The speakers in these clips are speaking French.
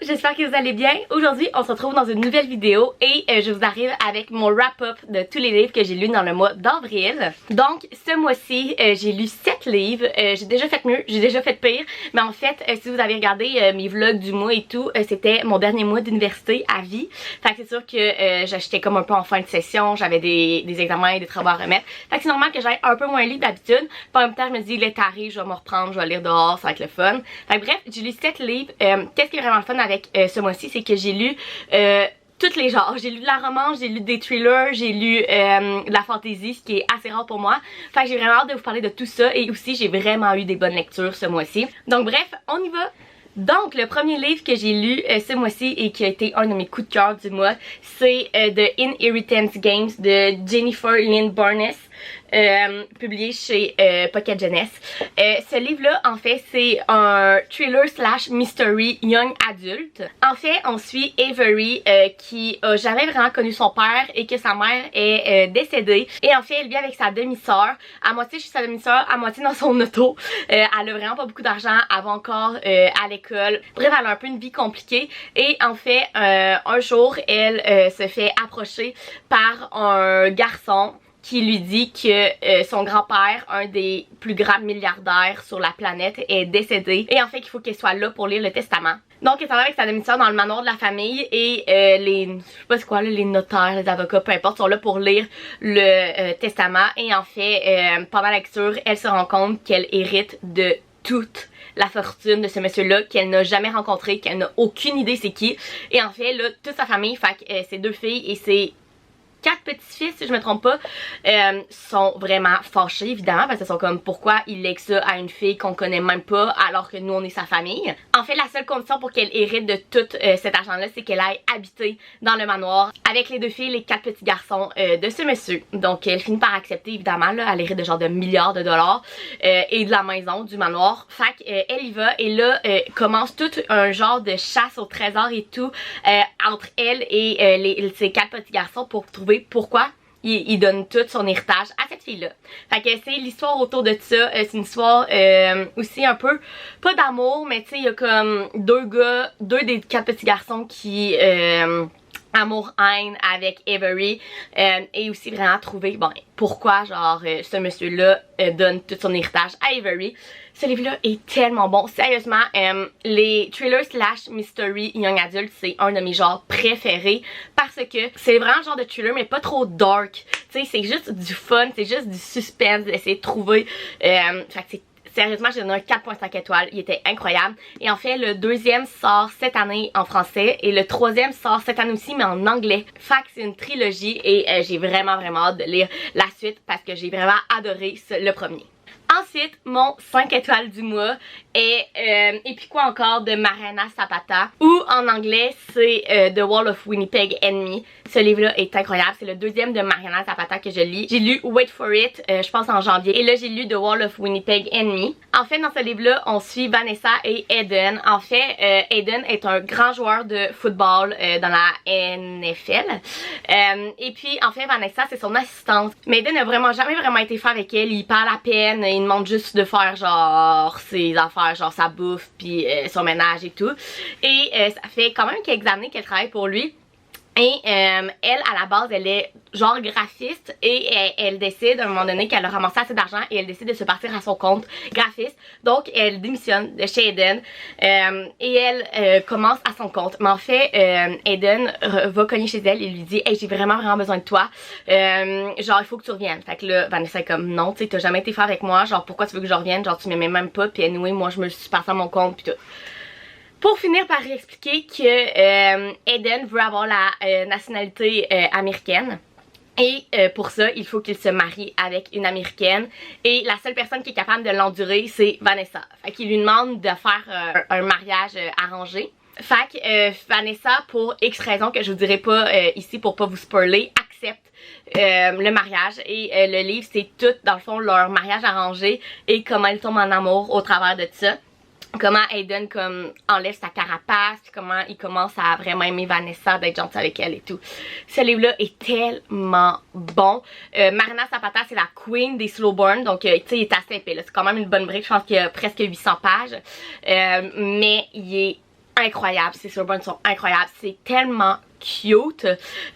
J'espère que vous allez bien. Aujourd'hui, on se retrouve dans une nouvelle vidéo et je vous arrive avec mon wrap-up de tous les livres que j'ai lus dans le mois d'avril. Donc, ce mois-ci, j'ai lu 7 livres. J'ai déjà fait mieux, j'ai déjà fait pire. Mais en fait, si vous avez regardé mes vlogs du mois et tout, c'était mon dernier mois d'université à vie. Fait que c'est sûr que j'étais comme un peu en fin de session. J'avais des examens et des travaux à remettre. Fait que c'est normal que j'aille un peu moins lu d'habitude. Puis en même temps, je me dis, l'été arrive, je vais me reprendre, je vais lire dehors, ça va être le fun. Fait que bref, j'ai lu 7 livres. Qu'est-ce qui est vraiment le fun avec ce mois-ci, c'est que j'ai lu tous les genres. J'ai lu de la romance, j'ai lu des thrillers, j'ai lu de la fantasy, ce qui est assez rare pour moi. Fait que j'ai vraiment hâte de vous parler de tout ça et aussi j'ai vraiment eu des bonnes lectures ce mois-ci. Donc bref, on y va! Donc, le premier livre que j'ai lu ce mois-ci et qui a été un de mes coups de cœur du mois, c'est The Inheritance Games de Jennifer Lynn Barnes, publié chez Pocket Jeunesse. Ce livre-là, en fait, c'est un thriller slash mystery young adulte. En fait, on suit Avery qui a jamais vraiment connu son père et que sa mère est décédée. Et en fait, elle vit avec sa demi-sœur, à moitié chez sa demi-sœur, à moitié dans son auto. Elle a vraiment pas beaucoup d'argent, elle va encore à l'école. Bref, elle a un peu une vie compliquée. Et en fait, un jour, elle se fait approcher par un garçon qui lui dit que son grand-père, un des plus grands milliardaires sur la planète, est décédé et en fait qu'il faut qu'elle soit là pour lire le testament. Donc elle s'en va avec sa demi-sœur dans le manoir de la famille et je sais pas c'est quoi là, les notaires, les avocats, peu importe, sont là pour lire le testament et en fait pendant la lecture, elle se rend compte qu'elle hérite de toute la fortune de ce monsieur-là qu'elle n'a jamais rencontré, qu'elle n'a aucune idée c'est qui. Et en fait là, toute sa famille, fait que ses 2 filles et ses 4 petits-fils, si je me trompe pas, sont vraiment fâchés, évidemment, parce qu'ils sont comme, pourquoi il lègue ça à une fille qu'on connaît même pas, alors que nous, on est sa famille. En fait, la seule condition pour qu'elle hérite de tout cet argent-là, c'est qu'elle aille habiter dans le manoir avec les 2 filles et les 4 petits garçons de ce monsieur. Donc, elle finit par accepter, évidemment, là, elle hérite de genre de milliards de dollars et de la maison, du manoir. Fait qu'elle y va, et là, commence tout un genre de chasse au trésor et tout, entre elle et ses 4 petits garçons pour trouver pourquoi il donne tout son héritage à cette fille-là. Fait que c'est l'histoire autour de ça. C'est une histoire aussi un peu, pas d'amour, mais tu sais, il y a comme 2 gars, 2 des 4 petits garçons qui amour-haine avec Avery et aussi vraiment trouver bon pourquoi genre ce monsieur-là donne tout son héritage à Avery. Ce livre-là est tellement bon. Sérieusement, les thrillers slash mystery young adult, c'est un de mes genres préférés parce que c'est vraiment le genre de thriller mais pas trop dark. Tu sais, c'est juste du fun, c'est juste du suspense, d'essayer de trouver. Fait que c'est sérieusement, j'ai donné un 4.5 étoiles. Il était incroyable. Et en fait, le 2e sort cette année en français. Et le 3e sort cette année aussi, mais en anglais. Fait que c'est une trilogie. Et j'ai vraiment hâte de lire la suite parce que j'ai vraiment adoré le premier. Ensuite, mon 5 étoiles du mois est et puis quoi encore de Mariana Zapata, ou en anglais c'est The Wall of Winnipeg Enemy. Ce livre-là est incroyable, c'est le 2e de Mariana Zapata que je lis. J'ai lu Wait for It, je pense en janvier, et là j'ai lu The Wall of Winnipeg Enemy. En fait, dans ce livre-là, on suit Vanessa et Aiden. En fait, Aiden est un grand joueur de football dans la NFL. Et puis, en fait, Vanessa, c'est son assistante. Mais Aiden n'a vraiment jamais été fait avec elle. Il parle à peine, il demande juste de faire genre ses affaires, genre sa bouffe, puis son ménage et tout. Et ça fait quand même quelques années qu'elle travaille pour lui. Et elle, à la base, elle est genre graphiste et elle décide à un moment donné qu'elle a ramassé assez d'argent et elle décide de se partir à son compte graphiste. Donc, elle démissionne de chez Aiden et elle commence à son compte. Mais en fait, Aiden va cogner chez elle et lui dit « Hey, j'ai vraiment besoin de toi. Genre, il faut que tu reviennes. » Fait que là, Vanessa est comme « Non, tu sais, t'as jamais été faire avec moi. Genre, pourquoi tu veux que je revienne? Genre, tu m'aimais même pas. Puis anyway, moi, je me suis partie à mon compte. » Puis tout. Pour finir par expliquer que Aiden veut avoir la nationalité américaine. Et pour ça, il faut qu'il se marie avec une américaine. Et la seule personne qui est capable de l'endurer, c'est Vanessa. Fait qu'il lui demande de faire un mariage arrangé. Fait que Vanessa, pour X raisons que je vous dirai pas ici pour pas vous spoiler, accepte le mariage. Et le livre, c'est tout, dans le fond, leur mariage arrangé et comment ils tombent en amour au travers de ça. comment Aiden comme enlève sa carapace, puis comment il commence à vraiment aimer Vanessa, d'être gentil avec elle et tout. Ce livre-là est tellement bon. Marina Zapata, c'est la queen des slow burn, donc tu sais, il est assez épais, c'est quand même une bonne brique, je pense qu'il y a presque 800 pages, mais il est incroyable, ces slow burns sont incroyables, c'est tellement cute.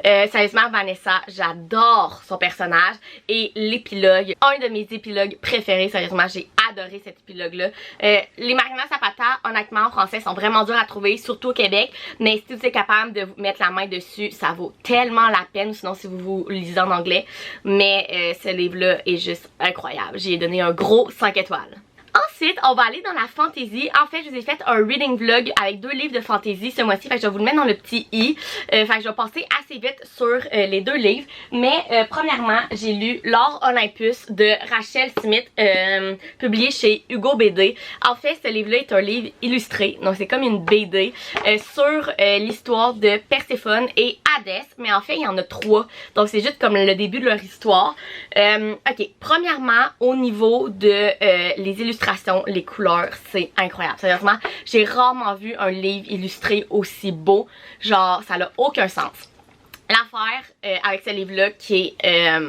Sérieusement, Vanessa, j'adore son personnage et l'épilogue, un de mes épilogues préférés, sérieusement, j'ai adoré cet épilogue-là. Les Marina Zapata, honnêtement, en français, sont vraiment durs à trouver, surtout au Québec, mais si vous êtes capable de vous mettre la main dessus, ça vaut tellement la peine, sinon si vous lisez en anglais, mais ce livre-là est juste incroyable. J'ai donné un gros 5 étoiles. Ensuite, on va aller dans la fantasy. En fait, je vous ai fait un reading vlog avec 2 livres de fantasy ce mois-ci. Fait que je vais vous le mettre dans le petit i. Fait que je vais passer assez vite sur les 2 livres. Mais premièrement, j'ai lu L'Or Olympus de Rachel Smith, publié chez Hugo BD. En fait, ce livre-là est un livre illustré. Donc, c'est comme une BD sur l'histoire de Perséphone et Hadès. Mais en fait, il y en a 3. Donc, c'est juste comme le début de leur histoire. Ok, premièrement, au niveau de les illustrations, les couleurs, c'est incroyable. Sérieusement, j'ai rarement vu un livre illustré aussi beau. Genre, ça n'a aucun sens. L'affaire avec ce livre-là qui est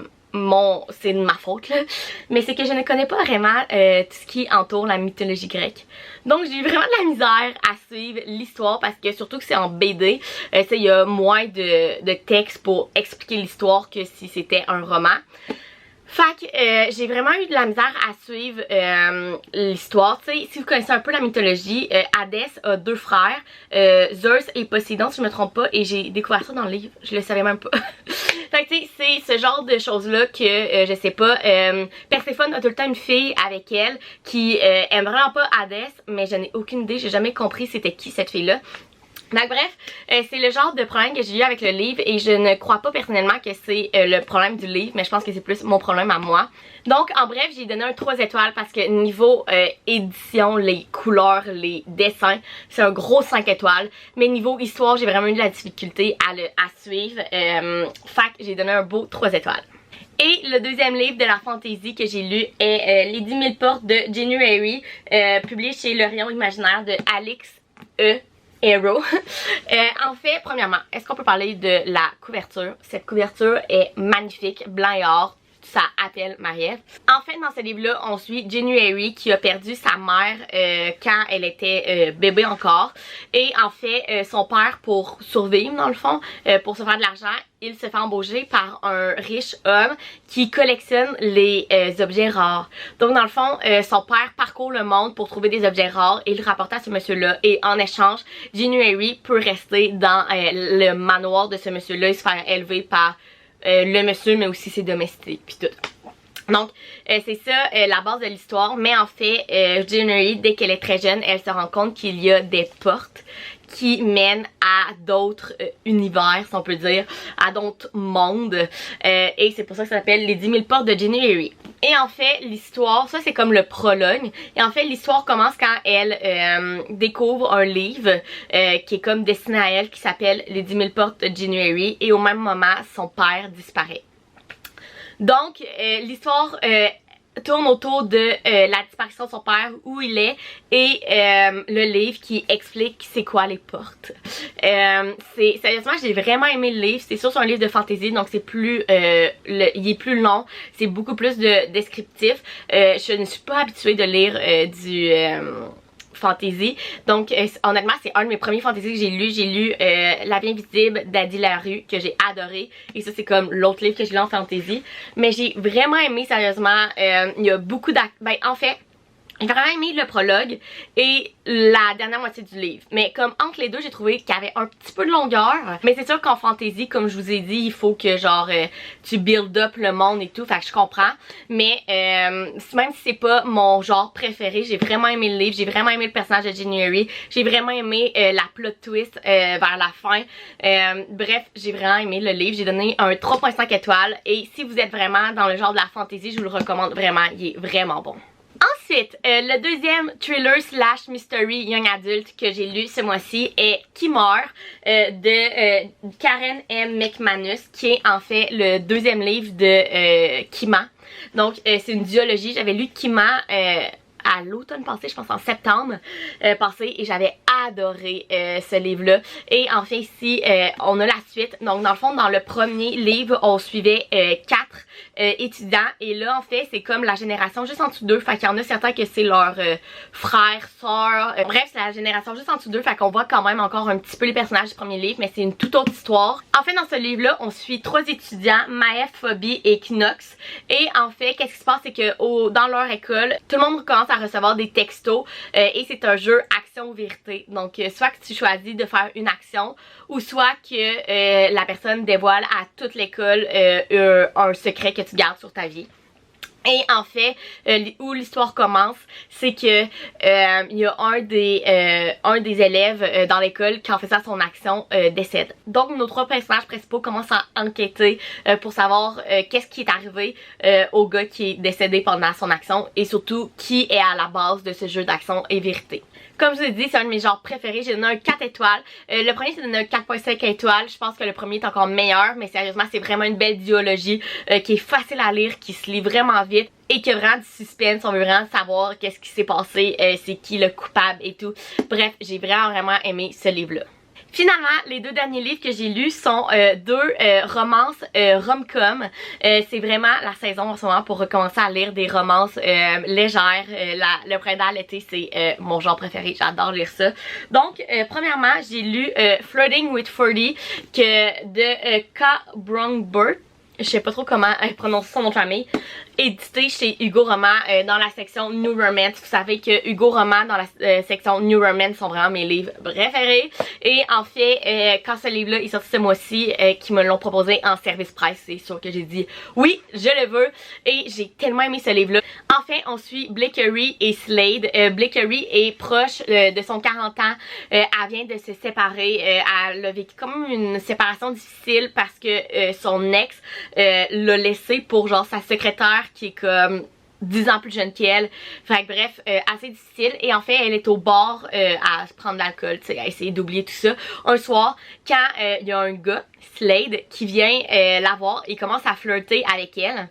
c'est de ma faute là, mais c'est que je ne connais pas vraiment tout ce qui entoure la mythologie grecque. Donc j'ai eu vraiment de la misère à suivre l'histoire parce que surtout que c'est en BD, il y a moins de texte pour expliquer l'histoire que si c'était un roman. Fait que j'ai vraiment eu de la misère à suivre l'histoire. Tu sais, si vous connaissez un peu la mythologie, Hadès a 2 frères, Zeus et Poséidon si je me trompe pas, et j'ai découvert ça dans le livre, je le savais même pas. Fait que tu sais, c'est ce genre de choses là que je sais pas, Perséphone a tout le temps une fille avec elle qui aime vraiment pas Hadès, mais je n'ai aucune idée, j'ai jamais compris c'était qui cette fille là. Donc bref, c'est le genre de problème que j'ai eu avec le livre et je ne crois pas personnellement que c'est le problème du livre, mais je pense que c'est plus mon problème à moi. Donc en bref, j'ai donné un 3 étoiles parce que niveau édition, les couleurs, les dessins, c'est un gros 5 étoiles. Mais niveau histoire, j'ai vraiment eu de la difficulté à suivre. Fait que j'ai donné un beau 3 étoiles. Et le deuxième livre de la fantasy que j'ai lu est Les 10 000 portes de January, publié chez Le Rayon Imaginaire de Alix E. Hero. En fait, premièrement, est-ce qu'on peut parler de la couverture? Cette couverture est magnifique, blanc et or. Ça appelle Marie-Ève. En fait, dans ce livre-là, on suit January qui a perdu sa mère quand elle était bébé encore. Et en fait, son père, pour survivre dans le fond, pour se faire de l'argent, il se fait embaucher par un riche homme qui collectionne les objets rares. Donc dans le fond, son père parcourt le monde pour trouver des objets rares et le rapporter à ce monsieur-là. Et en échange, January peut rester dans le manoir de ce monsieur-là et se faire élever par le monsieur, mais aussi ses domestiques puis tout. Donc c'est ça la base de l'histoire, mais en fait January, dès qu'elle est très jeune, elle se rend compte qu'il y a des portes qui mènent à d'autres univers, si on peut dire, à d'autres mondes, et c'est pour ça que ça s'appelle Les 10 000 portes de January. Et en fait l'histoire, ça c'est comme le prologue, et en fait l'histoire commence quand elle découvre un livre qui est comme destiné à elle, qui s'appelle Les 10 000 portes de January, et au même moment son père disparaît. Donc l'histoire tourne autour de la disparition de son père, où il est, et le livre qui explique c'est quoi les portes. Sérieusement, j'ai vraiment aimé le livre. C'est sûr, c'est un livre de fantasy, donc c'est plus il est plus long, c'est beaucoup plus de descriptif. Je ne suis pas habituée de lire du fantasy, donc honnêtement c'est un de mes premiers fantasy que j'ai lu. J'ai lu La Vie Invisible d'Adi Larue que j'ai adoré, et ça c'est comme l'autre livre que j'ai lu en fantasy, mais j'ai vraiment aimé. Sérieusement, il y a beaucoup en fait j'ai vraiment aimé le prologue et la dernière moitié du livre. Mais comme entre les deux, j'ai trouvé qu'il y avait un petit peu de longueur. Mais c'est sûr qu'en fantasy, comme je vous ai dit, il faut que genre tu build up le monde et tout. Fait que je comprends. Mais même si c'est pas mon genre préféré, j'ai vraiment aimé le livre. J'ai vraiment aimé le personnage de January. J'ai vraiment aimé la plot twist vers la fin. Bref, j'ai vraiment aimé le livre. J'ai donné un 3.5 étoiles. Et si vous êtes vraiment dans le genre de la fantasy, je vous le recommande vraiment. Il est vraiment bon. Ensuite, le deuxième thriller slash mystery young adult que j'ai lu ce mois-ci est Qui meurt de Karen M. McManus, qui est en fait le deuxième livre de Kima. Donc c'est une duologie. J'avais lu Kima à l'automne passé, je pense en septembre passé, et j'avais adoré ce livre-là. Et enfin ici, on a la suite. Donc dans le fond, dans le premier livre, on suivait 4 étudiants, et là en fait c'est comme la génération juste en dessous d'eux, fait qu'il y en a certains que c'est leurs frères, sœurs, bref c'est la génération juste en dessous d'eux, fait qu'on voit quand même encore un petit peu les personnages du premier livre, mais c'est une toute autre histoire. En fait dans ce livre là on suit 3 étudiants, Maef, Phoebe et Knox, et en fait qu'est-ce qui se passe, c'est que dans leur école tout le monde commence à recevoir des textos, et c'est un jeu action-vérité, donc soit que tu choisis de faire une action, ou soit que la personne dévoile à toute l'école un secret que tu gardes sur ta vie. Et en fait, où l'histoire commence, c'est que il y a un des élèves dans l'école qui en faisant son action décède. Donc nos 3 personnages principaux commencent à enquêter pour savoir qu'est-ce qui est arrivé au gars qui est décédé pendant son action, et surtout qui est à la base de ce jeu d'action et vérité. Comme je vous ai dit, c'est un de mes genres préférés. J'ai donné un 4 étoiles. Le premier, j'ai donné un 4.5 étoiles. Je pense que le premier est encore meilleur, mais sérieusement, c'est vraiment une belle duologie qui est facile à lire, qui se lit vraiment vite et qui a vraiment du suspense. On veut vraiment savoir qu'est-ce qui s'est passé, c'est qui le coupable et tout. Bref, j'ai vraiment aimé ce livre-là. Finalement, les 2 derniers livres que j'ai lus sont 2 romances rom-com. C'est vraiment la saison en ce moment pour recommencer à lire des romances légères. Le printemps, l'été, c'est mon genre préféré. J'adore lire ça. Donc, premièrement, j'ai lu Flirting with 40 de K. Bromberg. Je sais pas trop comment prononcer son nom de famille. Édité chez Hugo Roman dans la section New Romance. Vous savez que Hugo Roman dans la section New Romance sont vraiment mes livres préférés. Et en fait, quand ce livre-là est sorti ce mois-ci, qui me l'ont proposé en service price, c'est sûr que j'ai dit oui, je le veux. Et j'ai tellement aimé ce livre-là. Enfin, on suit Blackery et Slade. Blackery est proche de son 40 ans. Elle vient de se séparer. Elle a vécu comme une séparation difficile parce que son ex l'a laissé pour genre sa secrétaire qui est comme 10 ans plus jeune qu'elle. Fait que bref, assez difficile. Et en fait, elle est au bar à se prendre de l'alcool, tu sais, à essayer d'oublier tout ça. Un soir, quand il y a un gars, Slade, qui vient la voir et commence à flirter avec elle.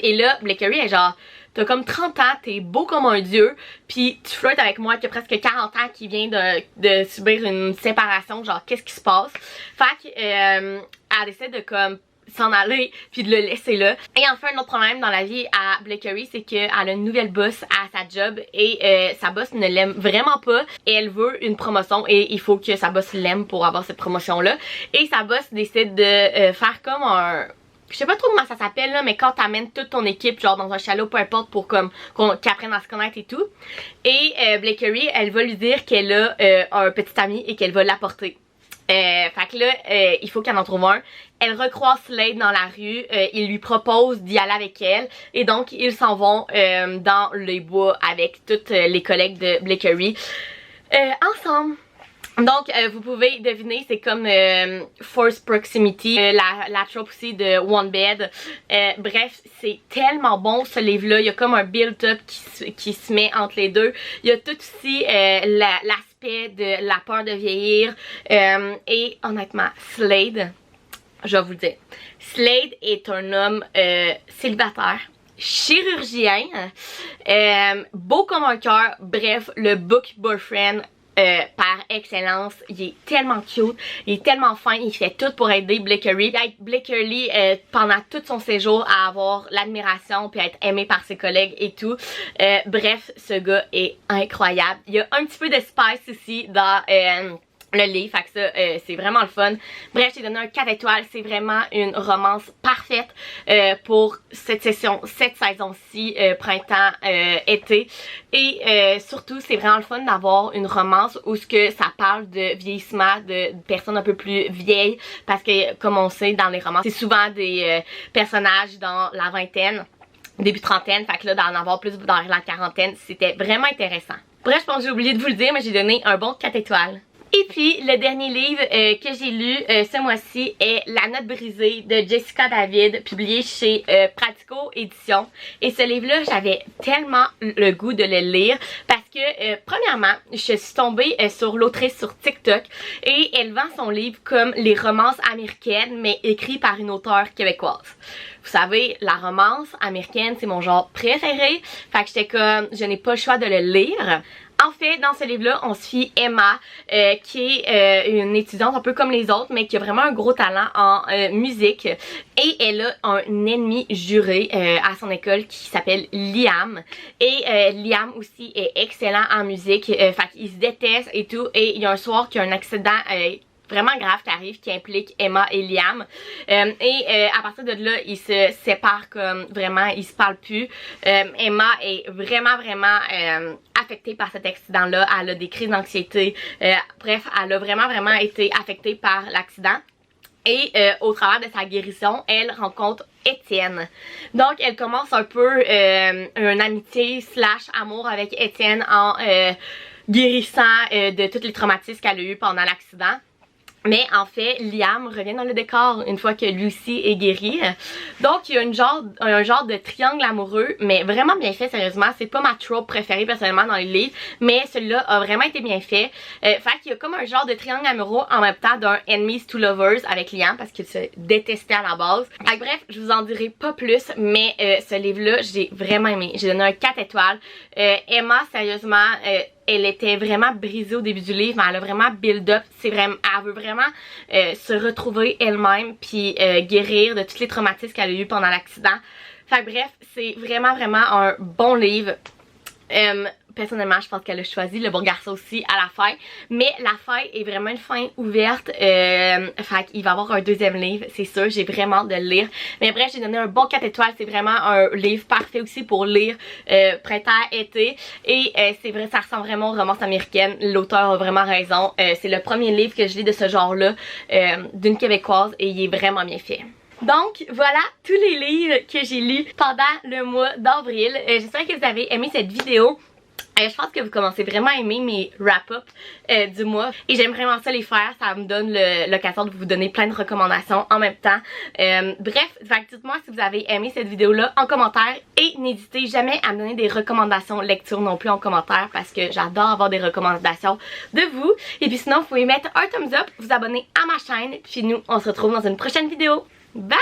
Et là, Blackery est genre, t'as comme 30 ans, t'es beau comme un dieu, puis tu flirtes avec moi qui a presque 40 ans, qui vient de subir une séparation, genre qu'est-ce qui se passe? Fait qu'elle essaie de comme s'en aller puis de le laisser là. Et enfin, un autre problème dans la vie à Blackery, c'est qu'elle a une nouvelle boss à sa job et sa boss ne l'aime vraiment pas et elle veut une promotion et il faut que sa boss l'aime pour avoir cette promotion là. Et sa boss décide de faire comme un... Je sais pas trop comment ça s'appelle là, mais quand t'amènes toute ton équipe genre dans un chalet, peu importe, pour comme qu'ils apprennent à se connaître et tout. Et Blackery, elle va lui dire qu'elle a un petit ami et qu'elle va l'apporter. Fait que là, il faut qu'elle en trouve un. Elle recroise Slade dans la rue, il lui propose d'y aller avec elle et donc ils s'en vont dans les bois avec toutes les collègues de Blackery ensemble. Donc vous pouvez deviner, c'est comme Forced Proximity, la trope aussi de One Bed. Bref, c'est tellement bon ce livre-là, il y a comme un build-up qui se met entre les deux. Il y a tout aussi l'aspect de la peur de vieillir et honnêtement, Slade, je vais vous le dire, Slade est un homme célibataire, chirurgien, beau comme un cœur, bref, le book boyfriend par excellence. Il est tellement cute, il est tellement fin, il fait tout pour aider Blackery. Puis être Blackery pendant tout son séjour à avoir l'admiration puis à être aimé par ses collègues et tout. Bref, ce gars est incroyable. Il y a un petit peu de spice ici dans le livre, fait que ça c'est vraiment le fun. Bref, j'ai donné un 4 étoiles, c'est vraiment une romance parfaite pour cette saison-ci, printemps, été. Et surtout, c'est vraiment le fun d'avoir une romance où ce que ça parle de vieillissement de personnes un peu plus vieilles, parce que comme on sait dans les romances, c'est souvent des personnages dans la vingtaine, début trentaine, fait que là d'en avoir plus dans la quarantaine, c'était vraiment intéressant. Bref, je pense que j'ai oublié de vous le dire, mais j'ai donné un bon 4 étoiles. Et puis le dernier livre que j'ai lu ce mois-ci est La note brisée de Jessica David, publié chez Pratico Éditions. Et ce livre-là, j'avais tellement le goût de le lire parce que premièrement, je suis tombée sur l'autrice sur TikTok et elle vend son livre comme les romances américaines mais écrit par une auteure québécoise. Vous savez, la romance américaine, c'est mon genre préféré. Fait que j'étais comme, je n'ai pas le choix de le lire. En fait, dans ce livre-là, on suit Emma, qui est une étudiante un peu comme les autres, mais qui a vraiment un gros talent en musique. Et elle a un ennemi juré à son école qui s'appelle Liam. Et Liam aussi est excellent en musique, fait qu'il se déteste et tout. Et il y a un soir qu'il y a un accident vraiment grave qui arrive, qui implique Emma et Liam. À partir de là, ils se séparent comme vraiment, ils se parlent plus. Emma est vraiment affectée par cet accident-là. Elle a des crises d'anxiété. Bref, elle a vraiment été affectée par l'accident. Et au travers de sa guérison, elle rencontre Étienne. Donc, elle commence un peu une amitié / amour avec Étienne en guérissant de tous les traumatismes qu'elle a eu pendant l'accident. Mais en fait, Liam revient dans le décor une fois que Lucy est guérie. Donc, il y a un genre de triangle amoureux, mais vraiment bien fait, sérieusement. C'est pas ma trope préférée personnellement dans les livres, mais celui-là a vraiment été bien fait. Fait qu'il y a comme un genre de triangle amoureux en même temps d'un enemies to lovers avec Liam parce qu'il se détestait à la base. Fait que bref, je vous en dirai pas plus, mais ce livre-là, j'ai vraiment aimé. J'ai donné un 4 étoiles. Emma, sérieusement, elle était vraiment brisée au début du livre, mais elle a vraiment build up. C'est vraiment, elle veut vraiment se retrouver elle-même puis guérir de tous les traumatismes qu'elle a eu pendant l'accident. Fait que bref, c'est vraiment un bon livre. Personnellement, je pense qu'elle a choisi le bon garçon aussi à la fin. Mais la fin est vraiment une fin ouverte. Fait qu'il va y avoir un deuxième livre, c'est sûr. J'ai vraiment hâte de le lire. Mais bref, j'ai donné un bon 4 étoiles. C'est vraiment un livre parfait aussi pour lire printemps-été. Et c'est vrai, ça ressemble vraiment aux romances américaines. L'auteur a vraiment raison. C'est le premier livre que je lis de ce genre-là d'une Québécoise et il est vraiment bien fait. Donc voilà tous les livres que j'ai lus pendant le mois d'avril. J'espère que vous avez aimé cette vidéo. Je pense que vous commencez vraiment à aimer mes wrap-up du mois et j'aime vraiment ça les faire, ça me donne l'occasion de vous donner plein de recommandations en même temps. Bref, dites-moi si vous avez aimé cette vidéo là en commentaire et n'hésitez jamais à me donner des recommandations lecture non plus en commentaire parce que j'adore avoir des recommandations de vous. Et puis sinon vous pouvez mettre un thumbs up, vous abonner à ma chaîne, puis nous on se retrouve dans une prochaine vidéo. Bye!